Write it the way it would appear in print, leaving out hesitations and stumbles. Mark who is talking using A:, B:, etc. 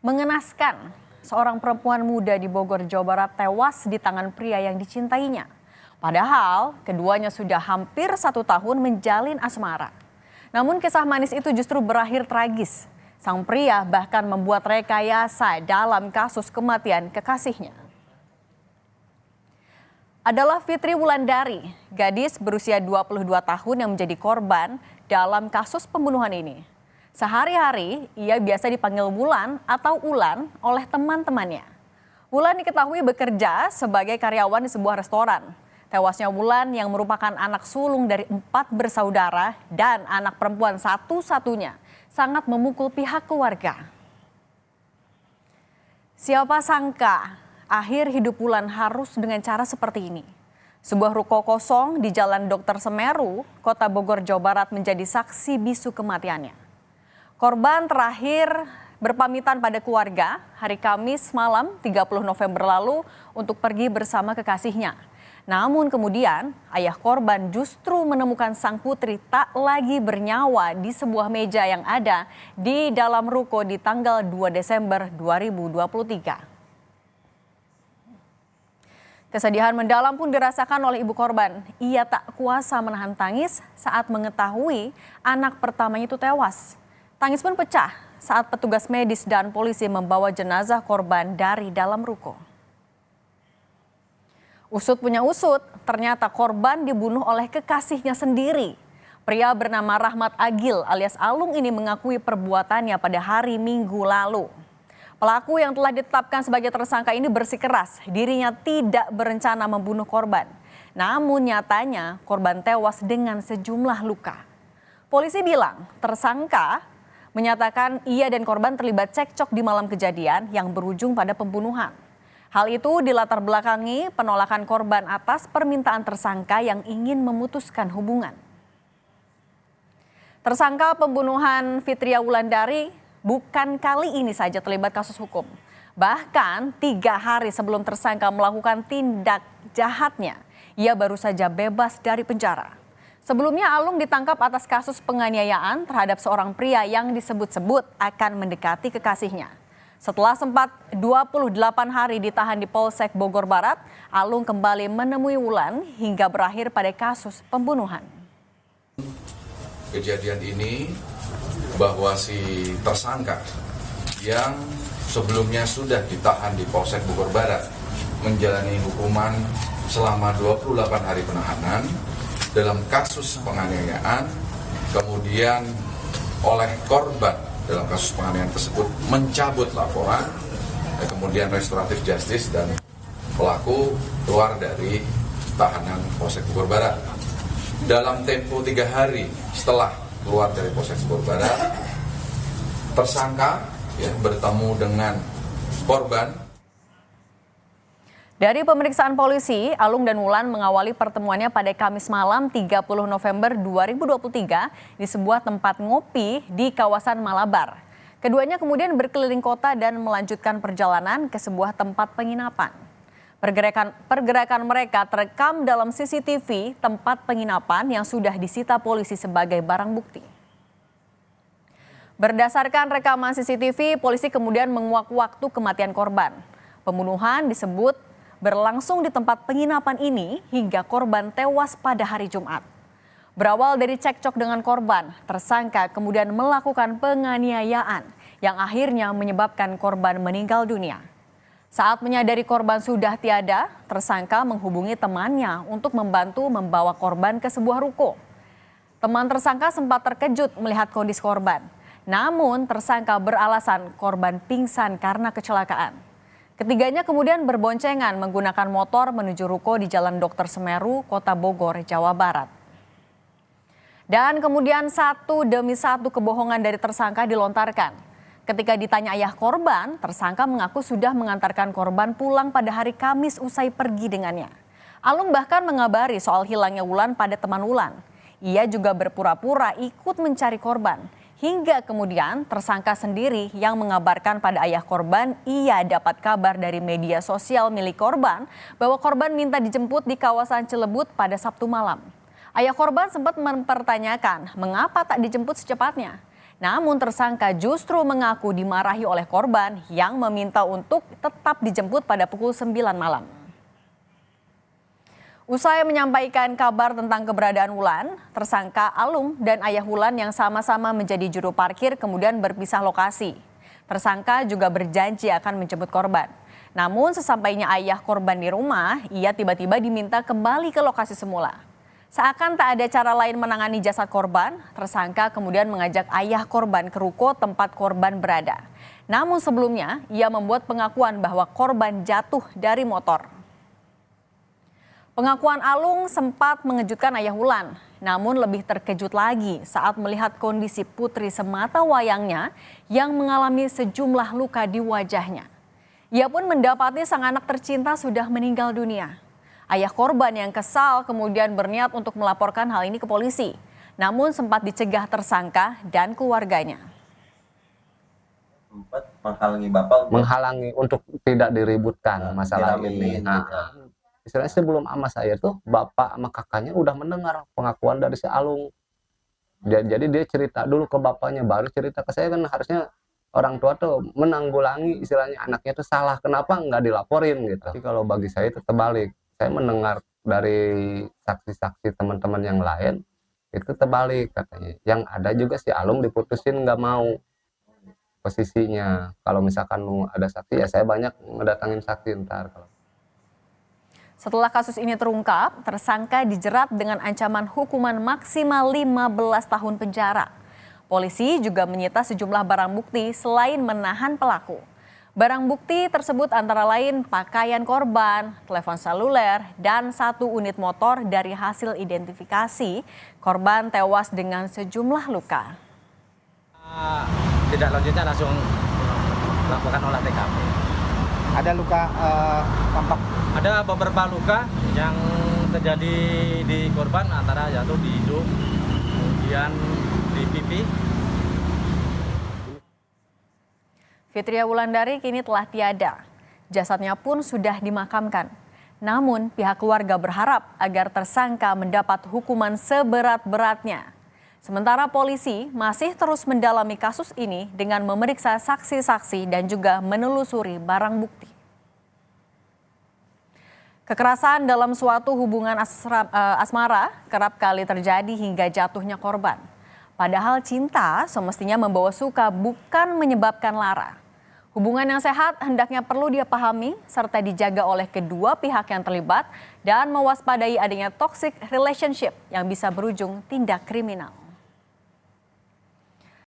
A: Mengenaskan, seorang perempuan muda di Bogor, Jawa Barat tewas di tangan pria yang dicintainya. Padahal keduanya sudah hampir 1 tahun menjalin asmara. Namun kisah manis itu justru berakhir tragis. Sang pria bahkan membuat rekayasa dalam kasus kematian kekasihnya. Adalah Fitri Wulandari, gadis berusia 22 tahun yang menjadi korban dalam kasus pembunuhan ini. Sehari-hari ia biasa dipanggil Wulan atau Ulan oleh teman-temannya. Wulan diketahui bekerja sebagai karyawan di sebuah restoran. Tewasnya Wulan yang merupakan anak sulung dari 4 bersaudara dan anak perempuan satu-satunya sangat memukul pihak keluarga. Siapa sangka akhir hidup Wulan harus dengan cara seperti ini. Sebuah ruko kosong di Jalan Dr. Semeru, Kota Bogor, Jawa Barat menjadi saksi bisu kematiannya. Korban terakhir berpamitan pada keluarga hari Kamis malam 30 November lalu untuk pergi bersama kekasihnya. Namun kemudian ayah korban justru menemukan sang putri tak lagi bernyawa di sebuah meja yang ada di dalam ruko di tanggal 2 Desember 2023. Kesedihan mendalam pun dirasakan oleh ibu korban. Ia tak kuasa menahan tangis saat mengetahui anak pertamanya itu tewas. Tangis pun pecah saat petugas medis dan polisi membawa jenazah korban dari dalam ruko. Usut punya usut, ternyata korban dibunuh oleh kekasihnya sendiri. Pria bernama Rahmat Agil alias Alung ini mengakui perbuatannya pada hari Minggu lalu. Pelaku yang telah ditetapkan sebagai tersangka ini bersikeras dirinya tidak berencana membunuh korban. Namun nyatanya korban tewas dengan sejumlah luka. Polisi bilang tersangka menyatakan ia dan korban terlibat cekcok di malam kejadian yang berujung pada pembunuhan. Hal itu dilatar belakangi penolakan korban atas permintaan tersangka yang ingin memutuskan hubungan. Tersangka pembunuhan Fitri Wulandari bukan kali ini saja terlibat kasus hukum. Bahkan 3 hari sebelum tersangka melakukan tindak jahatnya, ia baru saja bebas dari penjara. Sebelumnya Alung ditangkap atas kasus penganiayaan terhadap seorang pria yang disebut-sebut akan mendekati kekasihnya. Setelah sempat 28 hari ditahan di Polsek Bogor Barat, Alung kembali menemui Wulan hingga berakhir pada kasus pembunuhan.
B: Kejadian ini bahwa si tersangka yang sebelumnya sudah ditahan di Polsek Bogor Barat menjalani hukuman selama 28 hari penahanan dalam kasus penganiayaan, kemudian oleh korban dalam kasus penganiayaan tersebut mencabut laporan, kemudian restoratif justice dan pelaku keluar dari tahanan Polsek Bogor Barat. Dalam tempo 3 hari setelah keluar dari Polsek Bogor Barat, tersangka bertemu dengan korban.
A: Dari pemeriksaan polisi, Alung dan Wulan mengawali pertemuannya pada Kamis malam 30 November 2023 di sebuah tempat ngopi di kawasan Malabar. Keduanya kemudian berkeliling kota dan melanjutkan perjalanan ke sebuah tempat penginapan. Pergerakan mereka terekam dalam CCTV tempat penginapan yang sudah disita polisi sebagai barang bukti. Berdasarkan rekaman CCTV, polisi kemudian menguak waktu kematian korban. Pembunuhan disebut berlangsung di tempat penginapan ini hingga korban tewas pada hari Jumat. Berawal dari cekcok dengan korban, tersangka kemudian melakukan penganiayaan yang akhirnya menyebabkan korban meninggal dunia. Saat menyadari korban sudah tiada, tersangka menghubungi temannya untuk membantu membawa korban ke sebuah ruko. Teman tersangka sempat terkejut melihat kondisi korban. Namun tersangka beralasan korban pingsan karena kecelakaan. Ketiganya kemudian berboncengan menggunakan motor menuju ruko di Jalan Dr. Semeru, Kota Bogor, Jawa Barat. Dan kemudian satu demi satu kebohongan dari tersangka dilontarkan. Ketika ditanya ayah korban, tersangka mengaku sudah mengantarkan korban pulang pada hari Kamis usai pergi dengannya. Alung bahkan mengabari soal hilangnya Wulan pada teman Wulan. Ia juga berpura-pura ikut mencari korban. Hingga kemudian tersangka sendiri yang mengabarkan pada ayah korban ia dapat kabar dari media sosial milik korban bahwa korban minta dijemput di kawasan Cilebut pada Sabtu malam. Ayah korban sempat mempertanyakan mengapa tak dijemput secepatnya. Namun tersangka justru mengaku dimarahi oleh korban yang meminta untuk tetap dijemput pada pukul 9 malam. Usai menyampaikan kabar tentang keberadaan Wulan, tersangka Alung dan ayah Wulan yang sama-sama menjadi juru parkir kemudian berpisah lokasi. Tersangka juga berjanji akan menjemput korban. Namun sesampainya ayah korban di rumah, ia tiba-tiba diminta kembali ke lokasi semula. Seakan tak ada cara lain menangani jasad korban, tersangka kemudian mengajak ayah korban ke ruko tempat korban berada. Namun sebelumnya, ia membuat pengakuan bahwa korban jatuh dari motor. Pengakuan Alung sempat mengejutkan ayah Wulan, namun lebih terkejut lagi saat melihat kondisi putri semata wayangnya yang mengalami sejumlah luka di wajahnya. Ia pun mendapati sang anak tercinta sudah meninggal dunia. Ayah korban yang kesal kemudian berniat untuk melaporkan hal ini ke polisi, namun sempat dicegah tersangka dan keluarganya.
C: Sempat menghalangi
D: untuk tidak diributkan masalah ini. Nah, istilahnya sebelum sama saya tuh bapak sama kakaknya udah mendengar pengakuan dari si Alung. Jadi dia cerita dulu ke bapaknya, baru cerita ke saya. Kan harusnya orang tua tuh menanggulangi istilahnya anaknya tuh salah, kenapa nggak dilaporin gitu. Tapi kalau bagi saya itu terbalik. Saya mendengar dari saksi-saksi teman-teman yang lain itu terbalik katanya. Yang ada juga si Alung diputusin nggak mau posisinya. Kalau misalkan ada saksi ya saya banyak ngedatangin saksi ntar.
A: Setelah kasus ini terungkap, tersangka dijerat dengan ancaman hukuman maksimal 15 tahun penjara. Polisi juga menyita sejumlah barang bukti selain menahan pelaku. Barang bukti tersebut antara lain pakaian korban, telepon seluler, dan 1 unit motor dari hasil identifikasi korban tewas dengan sejumlah luka.
E: Tidak lanjutnya langsung melakukan olah TKP.
F: Ada luka tampak?
E: Ada beberapa luka yang terjadi di korban, antara jatuh di hidung, kemudian di pipi.
A: Fitria Wulandari kini telah tiada. Jasadnya pun sudah dimakamkan. Namun pihak keluarga berharap agar tersangka mendapat hukuman seberat-beratnya. Sementara polisi masih terus mendalami kasus ini dengan memeriksa saksi-saksi dan juga menelusuri barang bukti. Kekerasan dalam suatu hubungan asmara kerap kali terjadi hingga jatuhnya korban. Padahal cinta semestinya membawa suka, bukan menyebabkan lara. Hubungan yang sehat hendaknya perlu dia pahami serta dijaga oleh kedua pihak yang terlibat dan mewaspadai adanya toxic relationship yang bisa berujung tindak kriminal.